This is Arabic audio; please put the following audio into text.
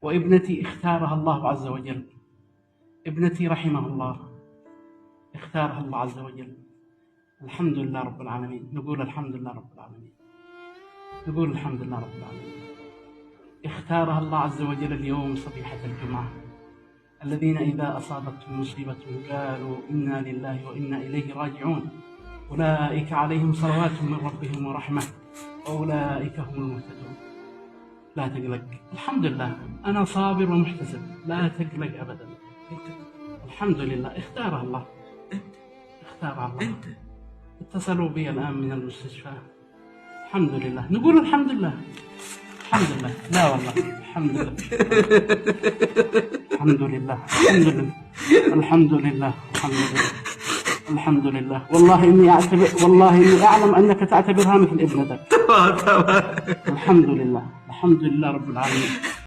وابنتي اختارها الله عز وجل، ابنتي رحمه الله اختارها الله عز وجل. الحمد لله رب العالمين، نقول الحمد لله رب العالمين، نقول الحمد لله رب العالمين. اختارها الله عز وجل اليوم صبيحة الجمعة، الذين إذا أصابتهم مصيبة قالوا إنا لله وإنا إليه راجعون، أولئك عليهم صلوات من ربهم ورحمة وأولئك هم المهتدون. لا تقلق، الحمد لله أنا صابر ومحتسب، لا تقلق أبدا. الحمد لله اختارها الله، اختارها الله. اتصلوا بي الآن من المستشفى. الحمد لله، نقول الحمد لله، الحمد لله. لا والله الحمد لله، الحمد لله، الحمد لله، الحمد لله، الحمد لله، الحمد لله. والله إني أعلم أنك تعتبرها مثل ابنتك. الحمد لله، الحمد لله رب العالمين.